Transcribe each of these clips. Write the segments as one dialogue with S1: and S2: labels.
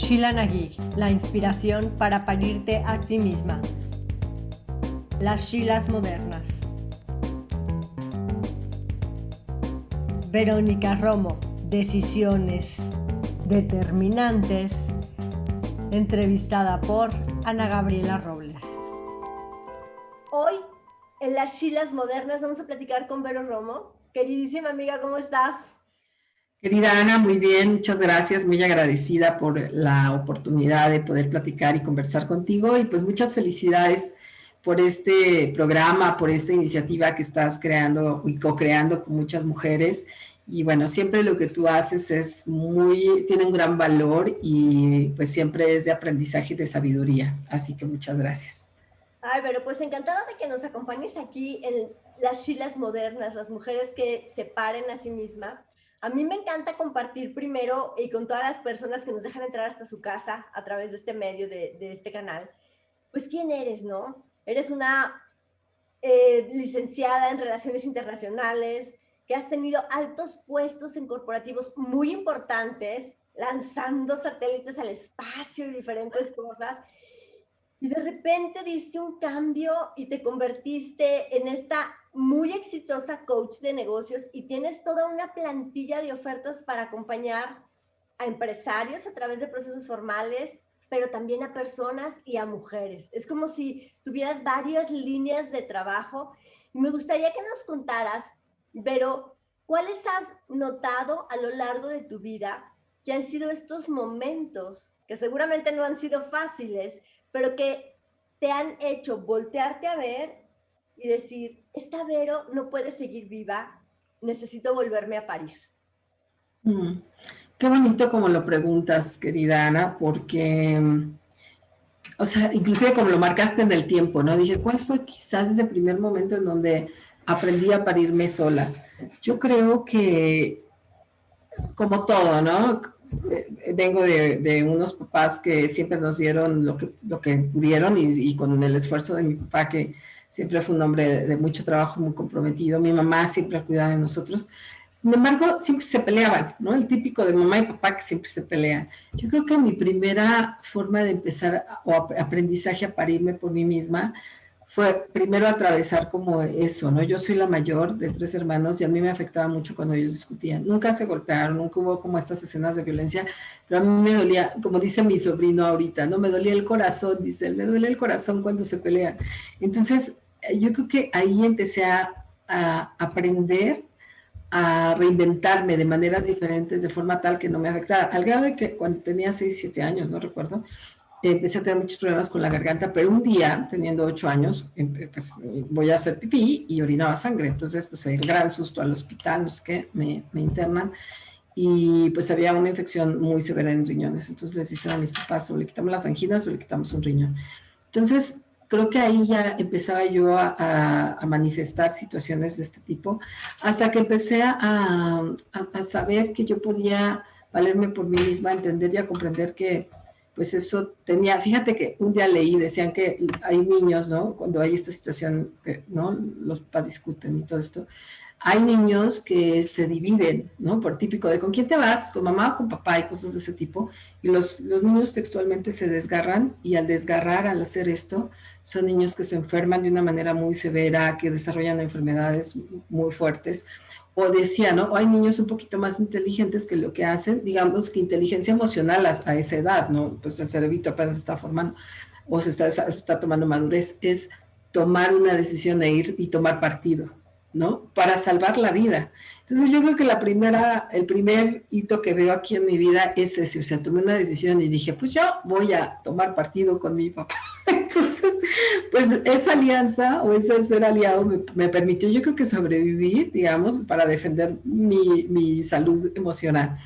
S1: Sheila Naguib, la inspiración para parirte a ti misma. Las Sheilas modernas. Verónica Romo, decisiones determinantes, entrevistada por Ana Gabriela Robles. Hoy, en Las Sheilas modernas, vamos a platicar con Vero Romo. Queridísima amiga, ¿cómo estás?
S2: Querida Ana, muy bien, muchas gracias, muy agradecida por la oportunidad de poder platicar y conversar contigo y pues muchas felicidades por este programa, por esta iniciativa que estás creando y co-creando con muchas mujeres y bueno, siempre lo que tú haces tiene un gran valor y pues siempre es de aprendizaje y de sabiduría, así que muchas gracias.
S1: Ay, pero pues encantada de que nos acompañes aquí en Las Sheilas modernas, las mujeres que se paren a sí mismas. A mí me encanta compartir primero y con todas las personas que nos dejan entrar hasta su casa a través de este medio, de este canal, pues quién eres, ¿no? Eres una licenciada en Relaciones Internacionales, que has tenido altos puestos en corporativos muy importantes, lanzando satélites al espacio y diferentes cosas, y de repente diste un cambio y te convertiste en esta muy exitosa coach de negocios y tienes toda una plantilla de ofertas para acompañar a empresarios a través de procesos formales, pero también a personas y a mujeres. Es como si tuvieras varias líneas de trabajo. Y me gustaría que nos contaras, Vero, ¿cuáles has notado a lo largo de tu vida que han sido estos momentos, que seguramente no han sido fáciles, pero que te han hecho voltearte a ver y decir, esta Vero no puede seguir viva, necesito volverme a parir?
S2: Qué bonito como lo preguntas, querida Ana, porque, o sea, inclusive como lo marcaste en el tiempo, ¿no? Dije, ¿cuál fue quizás ese primer momento en donde aprendí a parirme sola? Yo creo que, como todo, ¿no? Vengo de unos papás que siempre nos dieron lo que pudieron y con el esfuerzo de mi papá, que siempre fue un hombre de mucho trabajo, muy comprometido. Mi mamá siempre ha cuidado de nosotros. Sin embargo, siempre se peleaban, ¿no? El típico de mamá y papá que siempre se pelean. Yo creo que mi primera forma de empezar o aprendizaje a parirme por mí misma fue primero atravesar como eso, ¿no? Yo soy la mayor de 3 hermanos y a mí me afectaba mucho cuando ellos discutían. Nunca se golpearon, nunca hubo como estas escenas de violencia, pero a mí me dolía, como dice mi sobrino ahorita, ¿no? Me dolía el corazón, dice él, me duele el corazón cuando se pelean. Entonces, yo creo que ahí empecé a aprender a reinventarme de maneras diferentes, de forma tal que no me afectara. Al grado de que cuando tenía 6, 7 años, no recuerdo, empecé a tener muchos problemas con la garganta, pero un día, teniendo 8 años, pues voy a hacer pipí y orinaba sangre. Entonces, pues el gran susto al hospital, no sé qué, me internan y pues había una infección muy severa en riñones. Entonces les dicen a mis papás, o le quitamos las anginas o le quitamos un riñón. Entonces, creo que ahí ya empezaba yo a manifestar situaciones de este tipo, hasta que empecé a saber que yo podía valerme por mí misma, entender y a comprender que pues eso tenía, fíjate que un día leí, decían que hay niños, ¿no? Cuando hay esta situación, ¿no? Los papás discuten y todo esto, hay niños que se dividen, ¿no? Por típico de con quién te vas, con mamá o con papá y cosas de ese tipo. Y los niños textualmente se desgarran y al desgarrar, al hacer esto, son niños que se enferman de una manera muy severa, que desarrollan enfermedades muy fuertes. O decía, ¿no? O hay niños un poquito más inteligentes que lo que hacen, digamos que inteligencia emocional a esa edad, ¿no? Pues el cerebrito apenas se está formando o se está tomando madurez, es tomar una decisión de ir y tomar partido, ¿no? Para salvar la vida. Entonces yo creo que el primer hito que veo aquí en mi vida es ese, o sea, tomé una decisión y dije, pues yo voy a tomar partido con mi papá. Entonces, pues esa alianza o ese ser aliado me permitió, yo creo que sobrevivir, digamos, para defender mi salud emocional.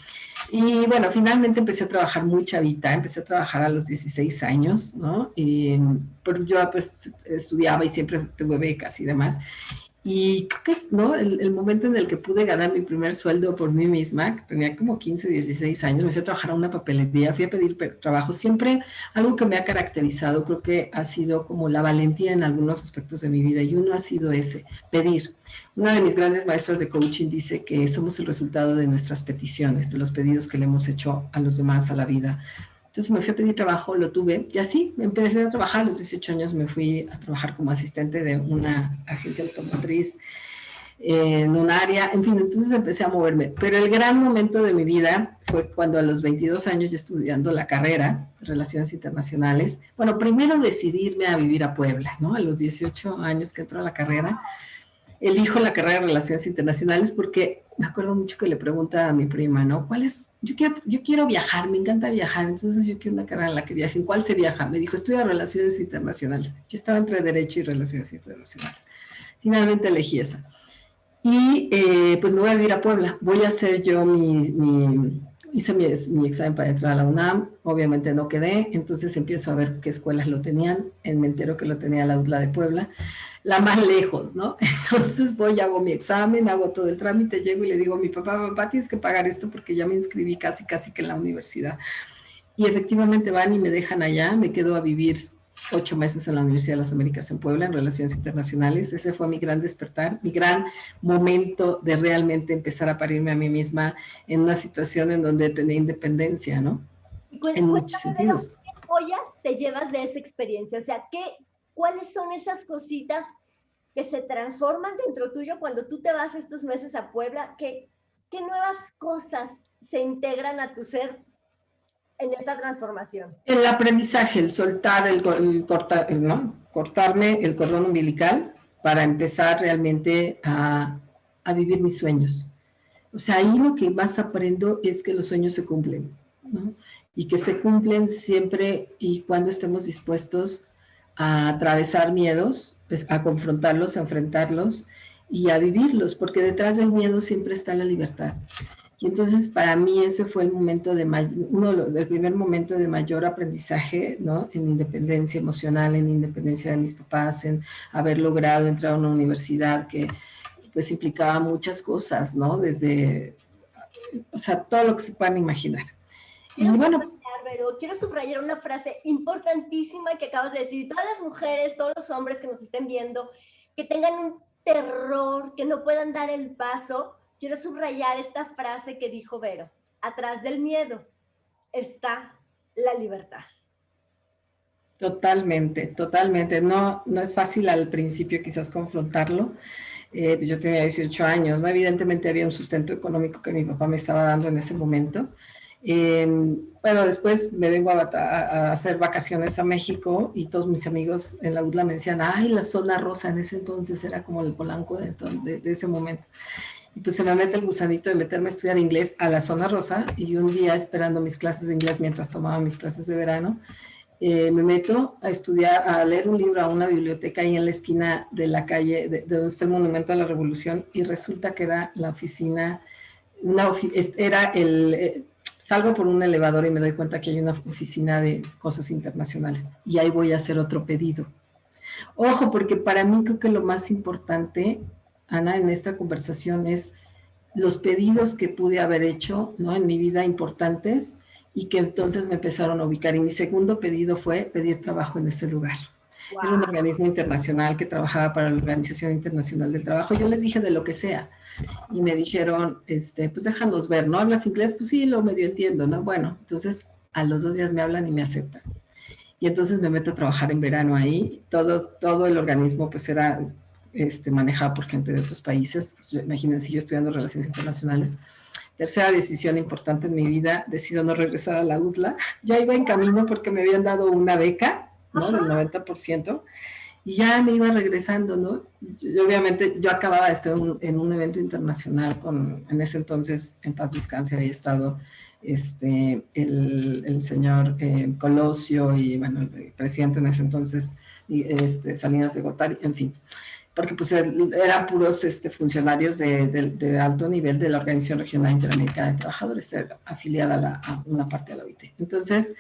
S2: Y bueno, finalmente empecé a trabajar muy chavita, empecé a trabajar a los 16 años, ¿no? Pero yo pues estudiaba y siempre tuve becas y demás. Y creo que, ¿no? El momento en el que pude ganar mi primer sueldo por mí misma, que tenía como 15, 16 años, me fui a trabajar a una papelería, fui a pedir trabajo. Siempre algo que me ha caracterizado, creo que ha sido como la valentía en algunos aspectos de mi vida, y uno ha sido ese, pedir. Una de mis grandes maestras de coaching dice que somos el resultado de nuestras peticiones, de los pedidos que le hemos hecho a los demás, a la vida. Entonces me fui a pedir trabajo, lo tuve, y así empecé a trabajar. A los 18 años me fui a trabajar como asistente de una agencia automotriz en un área, en fin, entonces empecé a moverme. Pero el gran momento de mi vida fue cuando a los 22 años, yo estudiando la carrera de Relaciones Internacionales, bueno, primero decidirme a vivir a Puebla, ¿no? A los 18 años que entró a la carrera, elijo la carrera de Relaciones Internacionales porque me acuerdo mucho que le pregunta a mi prima, ¿no? ¿Cuál es? Yo quiero viajar, me encanta viajar, entonces yo quiero una carrera en la que viaje. ¿En cuál se viaja? Me dijo, estudia Relaciones Internacionales. Yo estaba entre Derecho y Relaciones Internacionales. Finalmente elegí esa. Y pues me voy a vivir a Puebla. Voy a hacer yo hice mi examen para entrar a la UNAM, obviamente no quedé, entonces empiezo a ver qué escuelas lo tenían, me entero que lo tenía la UDLA de Puebla, la más lejos, ¿no? Entonces voy, hago mi examen, hago todo el trámite, llego y le digo a mi papá, tienes que pagar esto porque ya me inscribí casi que en la universidad. Y efectivamente van y me dejan allá, me quedo a vivir 8 meses en la Universidad de las Américas en Puebla, en Relaciones Internacionales. Ese fue mi gran despertar, mi gran momento de realmente empezar a parirme a mí misma en una situación en donde tenía independencia, ¿no?
S1: Y
S2: en muchos sentidos.
S1: ¿Qué joyas te llevas de esa experiencia? O sea, ¿cuáles son esas cositas que se transforman dentro tuyo cuando tú te vas estos meses a Puebla? ¿Qué nuevas cosas se integran a tu ser en esta transformación?
S2: El aprendizaje, el soltar, cortarme el cordón umbilical para empezar realmente a vivir mis sueños. O sea, ahí lo que más aprendo es que los sueños se cumplen, ¿no? Y que se cumplen siempre y cuando estemos dispuestos a atravesar miedos, pues, a confrontarlos, a enfrentarlos y a vivirlos, porque detrás del miedo siempre está la libertad. Y entonces para mí ese fue el momento el primer momento de mayor aprendizaje, ¿no? En independencia emocional, en independencia de mis papás, en haber logrado entrar a una universidad que pues implicaba muchas cosas, ¿no? Desde, o sea, todo lo que se puedan imaginar.
S1: Quiero subrayar una frase importantísima que acabas de decir. Todas las mujeres, todos los hombres que nos estén viendo, que tengan un terror, que no puedan dar el paso, quiero subrayar esta frase que dijo Vero. Atrás del miedo está la libertad.
S2: Totalmente, totalmente. No es fácil al principio quizás confrontarlo. Yo tenía 18 años, ¿no? Evidentemente había un sustento económico que mi papá me estaba dando en ese momento. Bueno, después me vengo a hacer vacaciones a México y todos mis amigos en la UDLA me decían, ay, la zona rosa en ese entonces era como el Polanco de ese momento. Y pues se me mete el gusanito de meterme a estudiar inglés a la zona rosa y un día esperando mis clases de inglés mientras tomaba mis clases de verano, me meto a estudiar, a leer un libro a una biblioteca ahí en la esquina de la calle de donde está el Monumento a la Revolución y resulta que era la oficina, salgo por un elevador y me doy cuenta que hay una oficina de cosas internacionales y ahí voy a hacer otro pedido. Ojo, porque para mí creo que lo más importante, Ana, en esta conversación es los pedidos que pude haber hecho, ¿no? En mi vida importantes y que entonces me empezaron a ubicar. Y mi segundo pedido fue pedir trabajo en ese lugar. Wow. Era un organismo internacional que trabajaba para la Organización Internacional del Trabajo. Yo les dije de lo que sea. Y me dijeron, pues déjanos ver, ¿no? ¿Hablas inglés? Pues sí, lo medio entiendo, ¿no? Bueno, entonces a los 2 días me hablan y me aceptan. Y entonces me meto a trabajar en verano ahí. Todo el organismo pues era manejado por gente de otros países. Pues, imagínense, yo estudiando Relaciones Internacionales. Tercera decisión importante en mi vida, decido no regresar a la UDLA. Ya iba en camino porque me habían dado una beca, ¿no? Del 90%. Y ya me iba regresando, ¿no? Obviamente, yo acababa de estar en un evento internacional en ese entonces, en paz descanse, había estado el señor Colosio y, bueno, el presidente en ese entonces, Salinas de Gortari, en fin. Porque pues eran puros funcionarios de alto nivel de la Organización Regional Interamericana de Trabajadores, afiliada a una parte de la OIT. Entonces,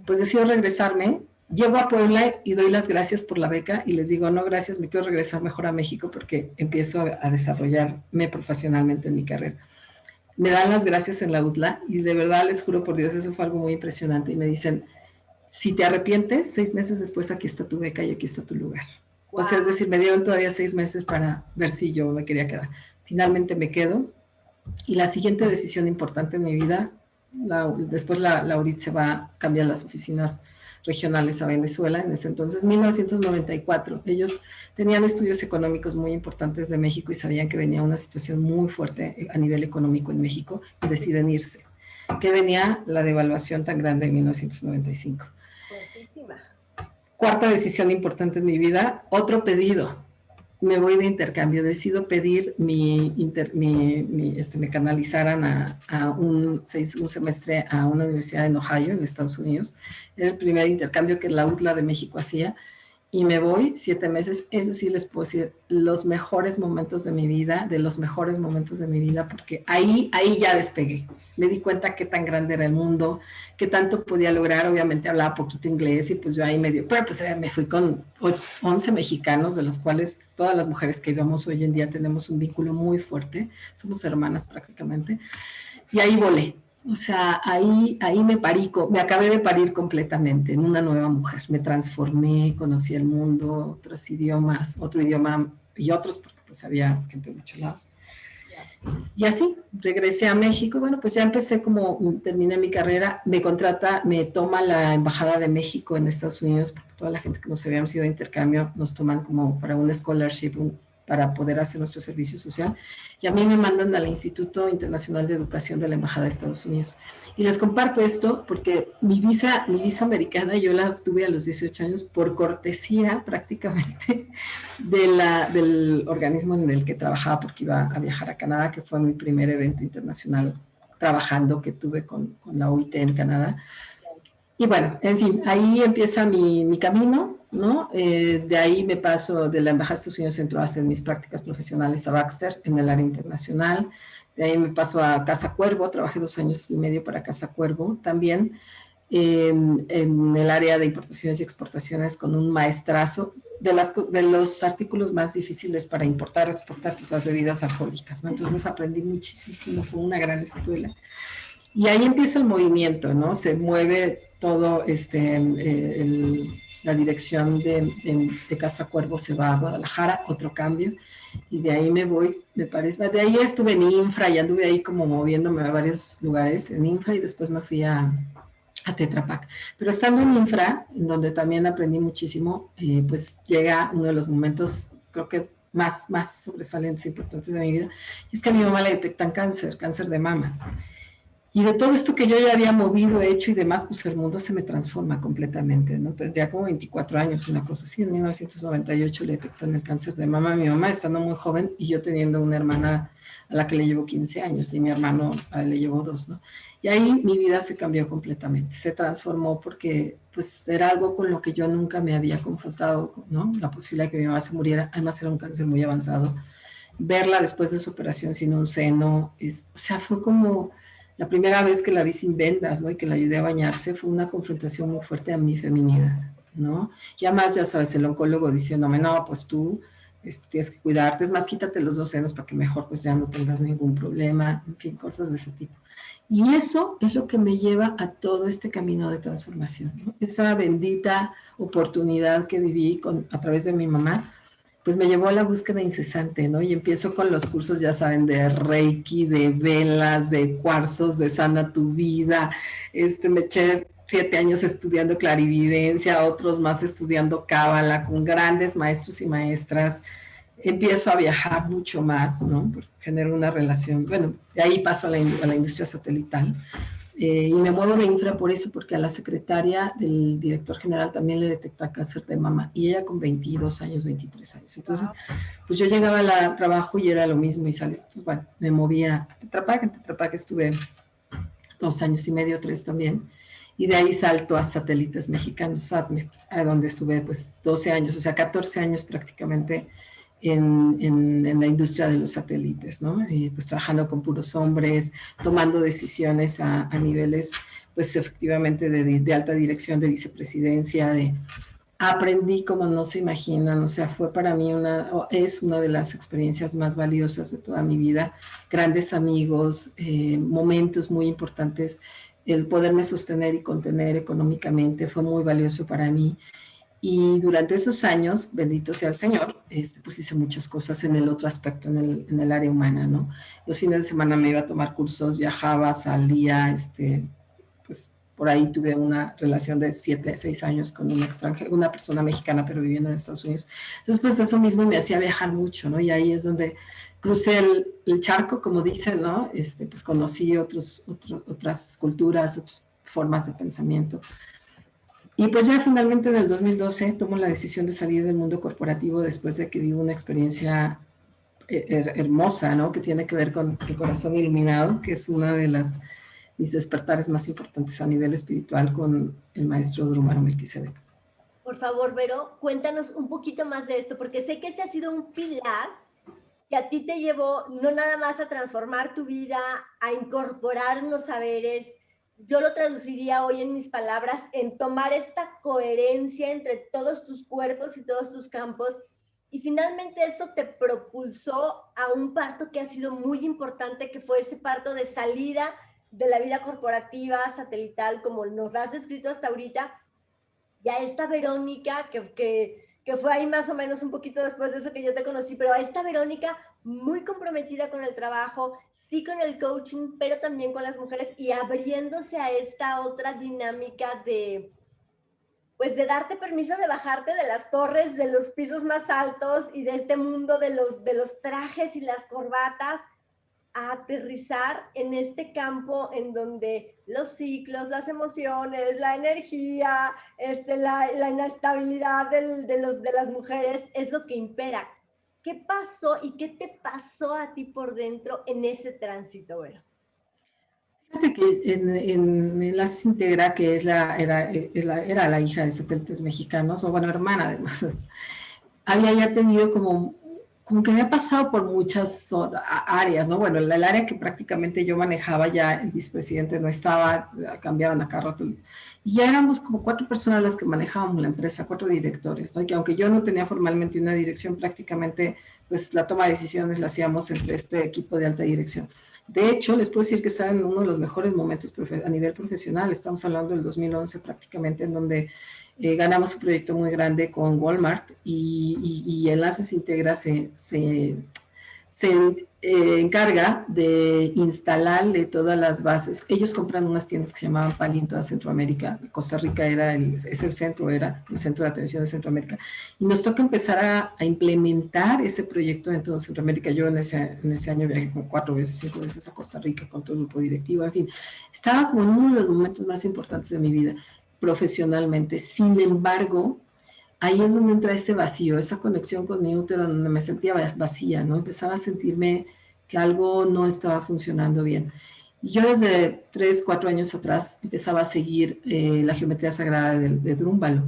S2: pues decido regresarme. Llego a Puebla y doy las gracias por la beca y les digo, no, gracias, me quiero regresar mejor a México porque empiezo a desarrollarme profesionalmente en mi carrera. Me dan las gracias en la UDLA y de verdad les juro por Dios, eso fue algo muy impresionante. Y me dicen, si te arrepientes, 6 meses después aquí está tu beca y aquí está tu lugar. Wow. O sea, es decir, me dieron todavía 6 meses para ver si yo me quería quedar. Finalmente me quedo y la siguiente decisión importante en mi vida Después la URIT se va a cambiar las oficinas regionales a Venezuela, en ese entonces, 1994. Ellos tenían estudios económicos muy importantes de México y sabían que venía una situación muy fuerte a nivel económico en México y deciden irse. Que venía la devaluación tan grande en 1995.
S1: Fuertísima.
S2: Cuarta decisión importante en mi vida, otro pedido. Me voy de intercambio, decido pedir me canalizaran a un semestre a una universidad en Ohio, en Estados Unidos. Era el primer intercambio que la UTLA de México hacía. Y me voy 7 meses, eso sí les puedo decir, los mejores momentos de mi vida, de los mejores momentos de mi vida, porque ahí ya despegué. Me di cuenta qué tan grande era el mundo, qué tanto podía lograr. Obviamente hablaba poquito inglés y pues yo ahí pero pues me fui con 11 mexicanos, de los cuales todas las mujeres que íbamos hoy en día tenemos un vínculo muy fuerte, somos hermanas prácticamente, y ahí volé. O sea, ahí me acabé de parir completamente en una nueva mujer. Me transformé, conocí el mundo, otros idiomas, otro idioma y otros, porque pues había gente de muchos lados. Y así, regresé a México y bueno, pues ya empecé terminé mi carrera, me toma la Embajada de México en Estados Unidos, porque toda la gente que nos habíamos ido de intercambio nos toman como para un scholarship, para poder hacer nuestro servicio social. Y a mí me mandan al Instituto Internacional de Educación de la Embajada de Estados Unidos. Y les comparto esto porque mi visa americana yo la obtuve a los 18 años por cortesía prácticamente del organismo en el que trabajaba, porque iba a viajar a Canadá, que fue mi primer evento internacional trabajando que tuve con la OIT en Canadá. Y bueno, en fin, ahí empieza mi camino, ¿no? De ahí me paso de la Embajada de Estados Unidos, entro a hacer mis prácticas profesionales a Baxter en el área internacional. De ahí me paso a Casa Cuervo, trabajé 2 años y medio para Casa Cuervo también, en el área de importaciones y exportaciones con un maestrazo de los artículos más difíciles para importar o exportar, pues las bebidas alcohólicas, ¿no? Entonces aprendí muchísimo, fue una gran escuela. Y ahí empieza el movimiento, ¿no? Se mueve todo, la dirección de Casa Cuervo se va a Guadalajara, otro cambio, y de ahí me voy, me parece, de ahí estuve en Infra y anduve ahí como moviéndome a varios lugares en Infra y después me fui a Tetra Pak. Pero estando en Infra, en donde también aprendí muchísimo, pues llega uno de los momentos, creo que más sobresalientes e importantes de mi vida, y es que a mi mamá le detectan cáncer de mama. Y de todo esto que yo ya había movido, hecho y demás, pues el mundo se me transforma completamente, ¿no? Tendría como 24 años, una cosa así. En 1998 le detectan el cáncer de mama a mi mamá, estando muy joven, y yo teniendo una hermana a la que le llevo 15 años, y mi hermano a él le llevo 2, ¿no? Y ahí mi vida se cambió completamente, se transformó porque pues era algo con lo que yo nunca me había confrontado, ¿no? La posibilidad de que mi mamá se muriera, además era un cáncer muy avanzado. Verla después de su operación sin un seno, o sea, fue como la primera vez que la vi sin vendas, ¿no? Y que la ayudé a bañarse, fue una confrontación muy fuerte a mi feminidad, ¿no? Y además, ya sabes, el oncólogo diciéndome, no, pues tú tienes que cuidarte, es más, quítate los 2 senos para que mejor pues ya no tengas ningún problema, en fin, cosas de ese tipo. Y eso es lo que me lleva a todo este camino de transformación, ¿no? Esa bendita oportunidad que viví a través de mi mamá, pues me llevó a la búsqueda incesante, ¿no? Y empiezo con los cursos, ya saben, de Reiki, de velas, de cuarzos, de sana tu vida. Me eché 7 años estudiando clarividencia, otros más estudiando cábala, con grandes maestros y maestras. Empiezo a viajar mucho más, ¿no? Genero una relación, bueno, de ahí paso a la industria satelital. Y me muevo de Infra por eso, porque a la secretaria del director general también le detecta cáncer de mama, y ella con 22 años, 23 años. Entonces, pues yo llegaba al trabajo y era lo mismo y salí. Entonces, bueno, me movía a Tetra Pak. En Tetra Pak estuve 2 años y medio, 3 también, y de ahí salto a Satélites Mexicanos, SATME, a donde estuve pues 12 años, o sea, 14 años prácticamente en la industria de los satélites, ¿no? Pues trabajando con puros hombres, tomando decisiones a niveles, pues efectivamente de alta dirección, de vicepresidencia, aprendí como no se imaginan, o sea, fue para mí es una de las experiencias más valiosas de toda mi vida, grandes amigos, momentos muy importantes, el poderme sostener y contener económicamente fue muy valioso para mí. Y durante esos años, bendito sea el Señor, pues hice muchas cosas en el otro aspecto, en el área humana, ¿no? Los fines de semana me iba a tomar cursos, viajaba, salía, pues por ahí tuve una relación de 6 años con una extranjera, una persona mexicana, pero viviendo en Estados Unidos. Entonces, pues eso mismo me hacía viajar mucho, ¿no? Y ahí es donde crucé el charco, como dicen, ¿no? Pues conocí otras culturas, otras formas de pensamiento. Y pues ya finalmente en el 2012 tomo la decisión de salir del mundo corporativo después de que vivo una experiencia hermosa, ¿no? Que tiene que ver con el corazón iluminado, que es una de mis despertares más importantes a nivel espiritual con el maestro Drumaro Melquisedec.
S1: Por favor, Vero, cuéntanos un poquito más de esto, porque sé que ese ha sido un pilar que a ti te llevó no nada más a transformar tu vida, a incorporar unos saberes. Yo lo traduciría hoy en mis palabras, en tomar esta coherencia entre todos tus cuerpos y todos tus campos. Y finalmente eso te propulsó a un parto que ha sido muy importante, que fue ese parto de salida de la vida corporativa, satelital, como nos has descrito hasta ahorita, y a esta Verónica, que fue ahí más o menos un poquito después de eso que yo te conocí, pero a esta Verónica muy comprometida con el trabajo, sí con el coaching, pero también con las mujeres y abriéndose a esta otra dinámica de, pues de darte permiso de bajarte de las torres, de los pisos más altos y de este mundo de los trajes y las corbatas, a aterrizar en este campo en donde los ciclos, las emociones, la energía, la inestabilidad de las mujeres es lo que impera. ¿Qué pasó y qué te pasó a ti por dentro en ese tránsito, Vero?
S2: Fíjate que en la Integra, que era la hija de satélites mexicanos, o bueno, hermana además, había ya tenido como que había pasado por muchas áreas, ¿no? Bueno, el área que prácticamente yo manejaba ya el vicepresidente no estaba, cambiaban acá rato. Y ya éramos como 4 personas las que manejábamos la empresa, 4 directores, ¿no? Y que aunque yo no tenía formalmente una dirección, prácticamente pues la toma de decisiones la hacíamos entre este equipo de alta dirección. De hecho, les puedo decir que estaba en uno de los mejores momentos a nivel profesional. Estamos hablando del 2011 prácticamente, en donde ganamos un proyecto muy grande con Walmart y Enlaces Integra se encarga de instalarle todas las bases. Ellos compran unas tiendas que se llamaban Pali en toda Centroamérica. Costa Rica era el centro de atención de Centroamérica. Y nos toca empezar a implementar ese proyecto en toda Centroamérica. Yo en ese año viajé como 4 veces, 5 veces a Costa Rica con todo el grupo directivo. En fin, estaba como en uno de los momentos más importantes de mi vida profesionalmente. Sin embargo, ahí es donde entra ese vacío, esa conexión con mi útero, donde me sentía vacía, ¿no? Empezaba a sentirme que algo no estaba funcionando bien. Y yo desde 3, 4 años atrás empezaba a seguir la geometría sagrada de Drúmbalo,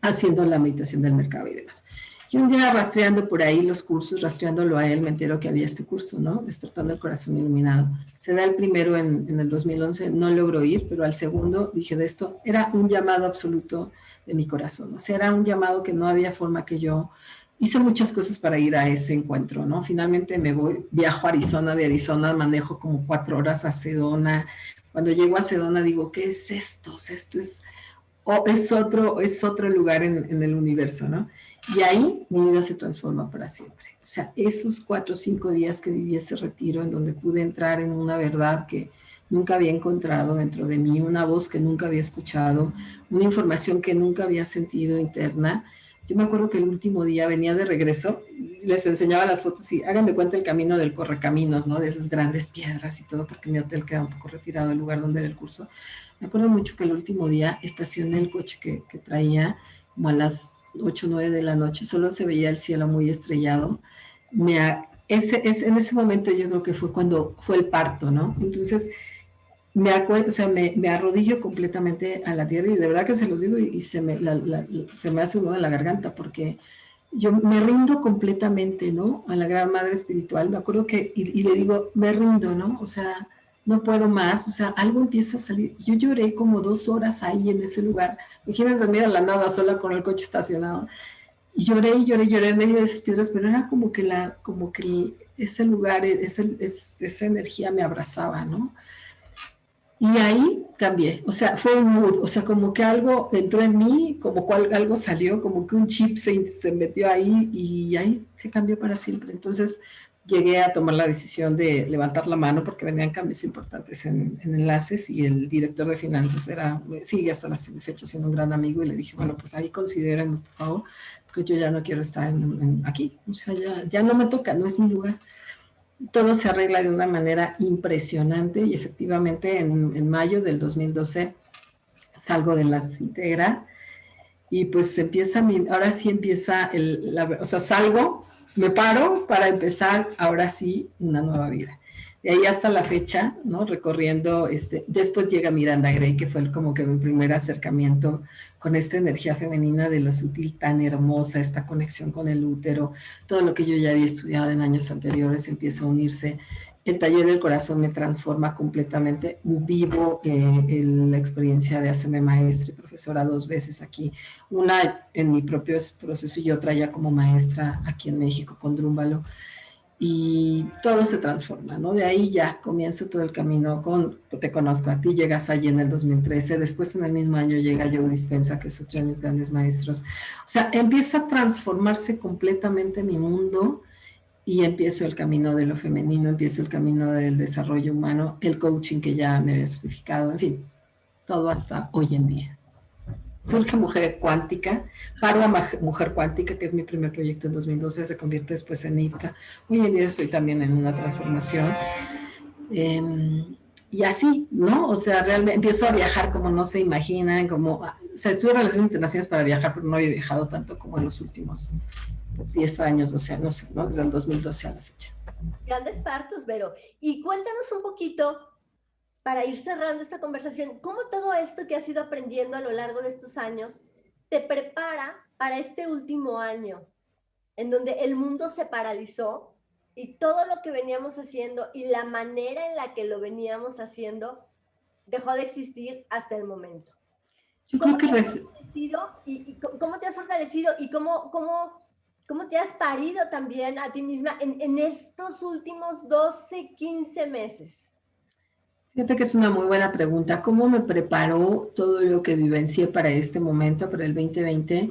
S2: haciendo la meditación del mercado y demás. Y un día rastreando por ahí los cursos, rastreándolo a él, me entero que había este curso, ¿no? Despertando el corazón iluminado. Se da el primero en el 2011, no logro ir, pero al segundo dije de esto, era un llamado absoluto de mi corazón. O sea, era un llamado que no había forma que yo hice muchas cosas para ir a ese encuentro, ¿no? Finalmente me voy, viajo a Arizona, de Arizona manejo como 4 horas a Sedona. Cuando llego a Sedona digo, ¿qué es esto? O sea, esto es otro lugar en el universo, ¿no? Y ahí mi vida se transforma para siempre. O sea, esos 4 o 5 días que viví ese retiro en donde pude entrar en una verdad que nunca había encontrado dentro de mí, una voz que nunca había escuchado, una información que nunca había sentido interna. Yo me acuerdo que el último día venía de regreso, les enseñaba las fotos y háganme cuenta el camino del correcaminos, ¿no? De esas grandes piedras y todo, porque mi hotel queda un poco retirado del lugar donde era el curso. Me acuerdo mucho que el último día estacioné el coche que traía como a las 8 o 9 de la noche, solo se veía el cielo muy estrellado. En ese momento yo creo que fue cuando fue el parto, ¿no? Entonces, me acuerdo, o sea, me arrodillo completamente a la tierra y de verdad que se los digo y se me hace un nudo en la garganta porque yo me rindo completamente, ¿no? A la gran madre espiritual. Me acuerdo que, y le digo, me rindo, ¿no? O sea, no puedo más, o sea, algo empieza a salir. Yo lloré como 2 horas ahí en ese lugar. Imagínense, mira la nada sola con el coche estacionado. Y lloré y lloré, lloré en medio de esas piedras, pero era como que ese lugar, esa energía me abrazaba, ¿no? Y ahí cambié, o sea, fue un mood, o sea, como que algo entró en mí, como cual, algo salió, como que un chip se metió ahí y ahí se cambió para siempre. Entonces llegué a tomar la decisión de levantar la mano porque venían cambios importantes en enlaces y el director de finanzas sigue hasta la fecha siendo un gran amigo y le dije, bueno, pues ahí considérenme, por favor, porque yo ya no quiero estar aquí, o sea, ya no me toca, no es mi lugar. Todo se arregla de una manera impresionante y efectivamente en mayo del 2012 salgo de las Integra y pues ahora sí empieza, o sea, salgo, me paro para empezar ahora sí una nueva vida. De ahí hasta la fecha, ¿no? Recorriendo, después llega Miranda Gray, que fue como que mi primer acercamiento con esta energía femenina de lo sutil tan hermosa, esta conexión con el útero, todo lo que yo ya había estudiado en años anteriores empieza a unirse. El taller del corazón me transforma completamente. Vivo la experiencia de hacerme maestra y profesora 2 veces aquí. Una en mi propio proceso y otra ya como maestra aquí en México con Drúmbalo. Y todo se transforma, ¿no? De ahí ya comienza todo el camino te conozco a ti, llegas allí en el 2013, después en el mismo año llega Joe Dispenza, que es otro de mis grandes maestros. O sea, empieza a transformarse completamente mi mundo y empiezo el camino de lo femenino, empiezo el camino del desarrollo humano, el coaching que ya me había certificado, en fin, todo hasta hoy en día. Surge Mujer Cuántica, paro a Mujer Cuántica, que es mi primer proyecto en 2012, se convierte después en ITCA. Hoy en día estoy también en una transformación. Y así, ¿no? O sea, realmente empiezo a viajar como no se imaginan, o sea, estudié Relaciones Internacionales para viajar, pero no había viajado tanto como en los últimos 10 años, o sea, no sé, ¿no? Desde el 2012 a la fecha.
S1: Grandes partos, Vero. Y cuéntanos un poquito, para ir cerrando esta conversación, cómo todo esto que has ido aprendiendo a lo largo de estos años te prepara para este último año, en donde el mundo se paralizó y todo lo que veníamos haciendo y la manera en la que lo veníamos haciendo dejó de existir hasta el momento.
S2: Yo creo que
S1: ¿Cómo te has fortalecido y cómo te has parido también a ti misma en estos últimos 12, 15 meses?
S2: Fíjate que es una muy buena pregunta. ¿Cómo me preparó todo lo que vivencié para este momento, para el 2020?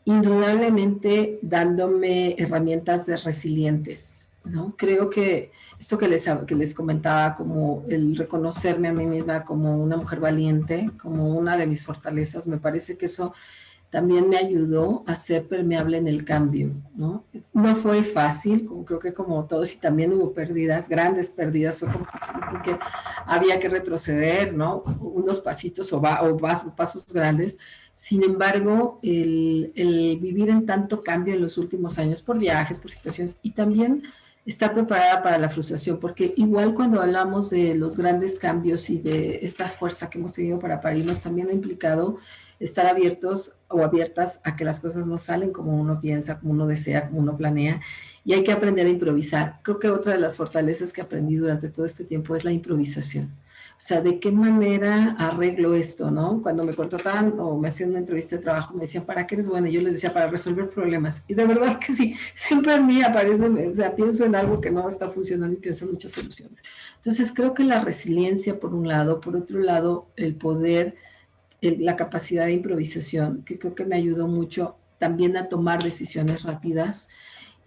S2: Indudablemente dándome herramientas de resilientes, ¿no? Creo que esto que les comentaba, como el reconocerme a mí misma como una mujer valiente, como una de mis fortalezas, me parece que eso también me ayudó a ser permeable en el cambio, ¿no? No fue fácil, creo que como todos, y también hubo pérdidas, grandes pérdidas, fue como que había que retroceder, ¿no? Unos pasitos o pasos grandes. Sin embargo, el vivir en tanto cambio en los últimos años por viajes, por situaciones, y también estar preparada para la frustración, porque igual cuando hablamos de los grandes cambios y de esta fuerza que hemos tenido para parirnos, también ha implicado estar abiertos o abiertas a que las cosas no salen como uno piensa, como uno desea, como uno planea, y hay que aprender a improvisar. Creo que otra de las fortalezas que aprendí durante todo este tiempo es la improvisación. O sea, ¿de qué manera arreglo esto, no? Cuando me contrataban o me hacían una entrevista de trabajo, me decían, ¿para qué eres buena? Y yo les decía, para resolver problemas. Y de verdad que sí, siempre en mí aparecen, o sea, pienso en algo que no está funcionando y pienso en muchas soluciones. Entonces, creo que la resiliencia, por un lado, por otro lado, el poder, la capacidad de improvisación, que creo que me ayudó mucho también a tomar decisiones rápidas,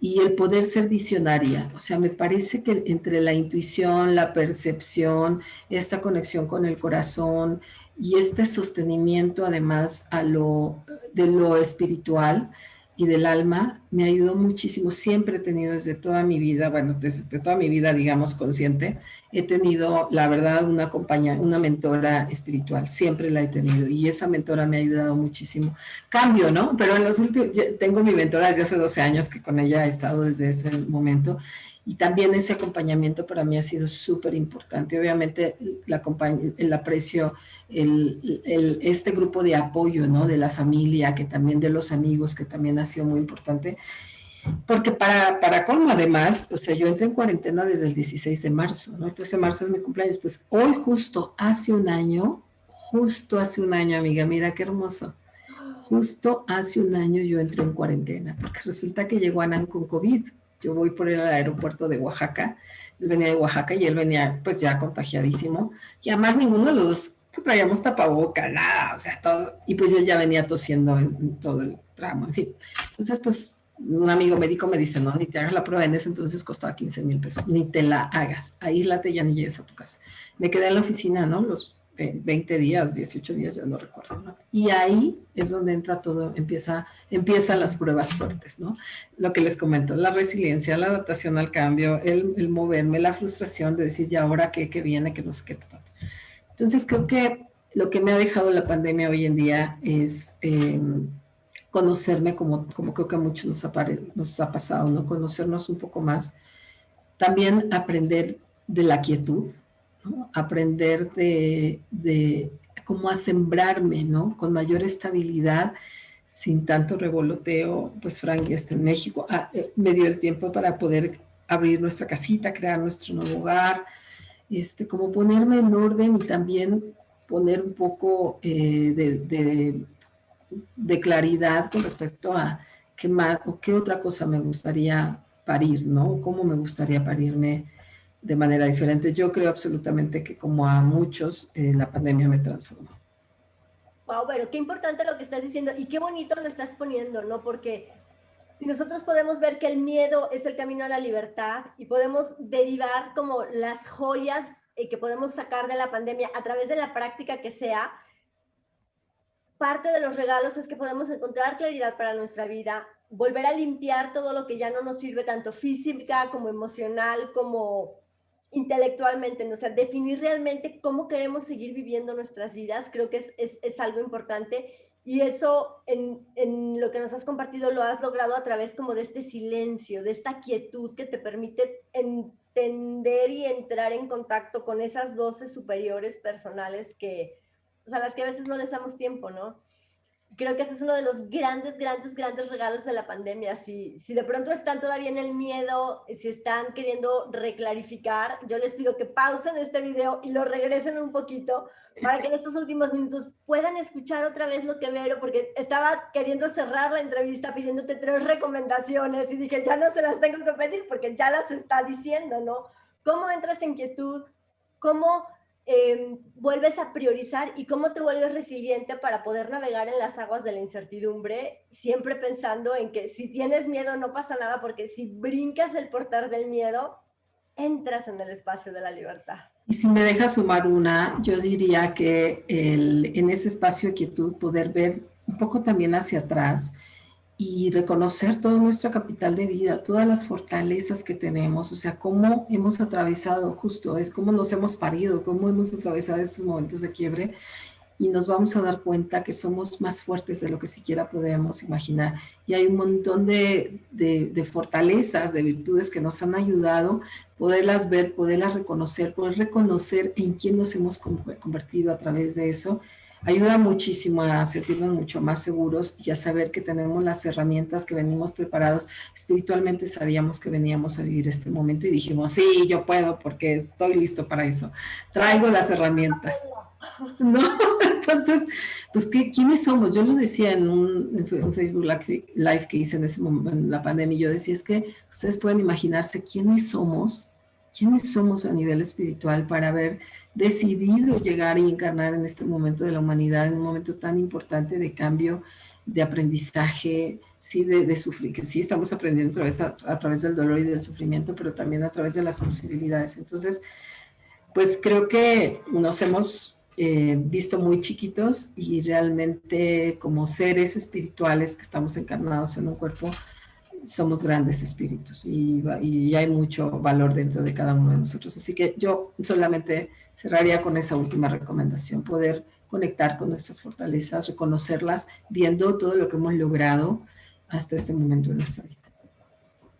S2: y el poder ser visionaria. O sea, me parece que entre la intuición, la percepción, esta conexión con el corazón y este sostenimiento además de lo espiritual y del alma, me ayudó muchísimo. Siempre he tenido desde toda mi vida, bueno, desde toda mi vida, digamos, consciente, he tenido, la verdad, una mentora espiritual, siempre la he tenido, y esa mentora me ha ayudado muchísimo. Cambio, ¿no? Pero en los últimos, tengo mi mentora desde hace 12 años, que con ella he estado desde ese momento, y también ese acompañamiento para mí ha sido súper importante. Obviamente, el aprecio, este grupo de apoyo, ¿no? De la familia, que también de los amigos, que también ha sido muy importante. Porque para colmo, además, o sea, yo entré en cuarentena desde el 16 de marzo, ¿no? Entonces, marzo es mi cumpleaños. Pues hoy justo hace un año, amiga, mira qué hermoso. Justo hace un año yo entré en cuarentena, porque resulta que llegó Anán con COVID. Yo voy por el aeropuerto de Oaxaca, Él venía de Oaxaca y él venía pues ya contagiadísimo. Y además ninguno de los dos traíamos tapaboca, nada, o sea, todo. Y pues él ya venía tosiendo en todo el tramo, en fin. Entonces, pues un amigo médico me dice, no, ni te hagas la prueba. En ese entonces costaba 15,000 pesos, ni te la hagas, aíslate, ya ni llegues a tu casa. Me quedé en la oficina, ¿no? Los 20 días, 18 días, ya no recuerdo, ¿no? Y ahí es donde entra todo, empiezan las pruebas fuertes, ¿no? Lo que les comento, la resiliencia, la adaptación al cambio, el moverme, la frustración de decir, ya ahora qué viene, que no sé qué. Entonces creo que lo que me ha dejado la pandemia hoy en día es conocerme como creo que a muchos nos ha pasado, ¿no? Conocernos un poco más. También aprender de la quietud, ¿no? Aprender de cómo a sembrarme, ¿no? Con mayor estabilidad, sin tanto revoloteo. Pues Frank ya está en México, me dio el tiempo para poder abrir nuestra casita, crear nuestro nuevo hogar, como ponerme en orden y también poner un poco de claridad con respecto a qué más o qué otra cosa me gustaría parir, ¿no? ¿Cómo me gustaría parirme de manera diferente? Yo creo absolutamente que como a muchos, la pandemia me transformó.
S1: Wow, pero qué importante lo que estás diciendo y qué bonito lo estás poniendo, ¿no? Porque si nosotros podemos ver que el miedo es el camino a la libertad y podemos derivar como las joyas que podemos sacar de la pandemia a través de la práctica que sea, parte de los regalos es que podemos encontrar claridad para nuestra vida, volver a limpiar todo lo que ya no nos sirve, tanto física como emocional, como intelectualmente, ¿no? O sea, definir realmente cómo queremos seguir viviendo nuestras vidas, creo que es algo importante. Y eso en lo que nos has compartido lo has logrado a través como de este silencio, de esta quietud que te permite entender y entrar en contacto con esas voces superiores personales que, o sea, las que a veces no les damos tiempo, ¿no? Creo que ese es uno de los grandes regalos de la pandemia. Si de pronto están todavía en el miedo, si están queriendo reclarificar, yo les pido que pausen este video y lo regresen un poquito para que en estos últimos minutos puedan escuchar otra vez lo que Vero, porque estaba queriendo cerrar la entrevista pidiéndote 3 recomendaciones y dije, ya no se las tengo que pedir porque ya las está diciendo, ¿no? ¿Cómo entras en quietud? ¿Cómo vuelves a priorizar y cómo te vuelves resiliente para poder navegar en las aguas de la incertidumbre, siempre pensando en que si tienes miedo no pasa nada, porque si brincas el portal del miedo, entras en el espacio de la libertad?
S2: Y si me dejas sumar una, yo diría que en ese espacio de quietud poder ver un poco también hacia atrás y reconocer todo nuestro capital de vida, todas las fortalezas que tenemos, o sea, cómo hemos atravesado, justo, es cómo nos hemos parido, cómo hemos atravesado estos momentos de quiebre, y nos vamos a dar cuenta que somos más fuertes de lo que siquiera podemos imaginar. Y hay un montón de fortalezas, de virtudes que nos han ayudado, poderlas ver, poderlas reconocer, poder reconocer en quién nos hemos convertido a través de eso, ayuda muchísimo a sentirnos mucho más seguros y a saber que tenemos las herramientas, que venimos preparados. Espiritualmente sabíamos que veníamos a vivir este momento y dijimos, sí, yo puedo porque estoy listo para eso. Traigo las herramientas. ¿No? Entonces, pues, ¿quiénes somos? Yo lo decía en un Facebook Live que hice en ese momento, en la pandemia, y yo decía, es que ustedes pueden imaginarse quiénes somos a nivel espiritual para haber decidido llegar y encarnar en este momento de la humanidad, en un momento tan importante de cambio, de aprendizaje, sí, de sufrir, que sí estamos aprendiendo a través del dolor y del sufrimiento, pero también a través de las posibilidades. Entonces, pues creo que nos hemos visto muy chiquitos y realmente como seres espirituales que estamos encarnados en un cuerpo, somos grandes espíritus y hay mucho valor dentro de cada uno de nosotros. Así que yo solamente cerraría con esa última recomendación, poder conectar con nuestras fortalezas, reconocerlas, viendo todo lo que hemos logrado hasta este momento de nuestra vida.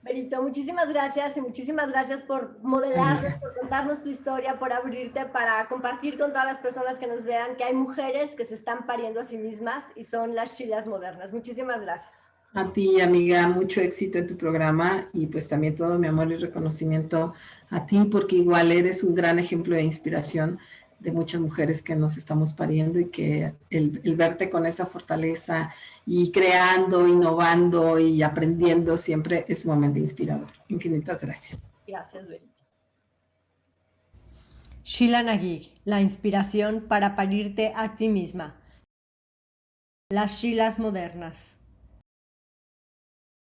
S1: Berito, muchísimas gracias y muchísimas gracias por modelarnos, por contarnos tu historia, por abrirte para compartir con todas las personas que nos vean que hay mujeres que se están pariendo a sí mismas y son las chilas modernas. Muchísimas gracias.
S2: A ti, amiga, mucho éxito en tu programa y pues también todo mi amor y reconocimiento a ti porque igual eres un gran ejemplo de inspiración de muchas mujeres que nos estamos pariendo y que el verte con esa fortaleza y creando, innovando y aprendiendo siempre es sumamente inspirador. Infinitas gracias.
S1: Gracias, Berito. Sheila Naguib, la inspiración para parirte a ti misma. Las Sheilas modernas.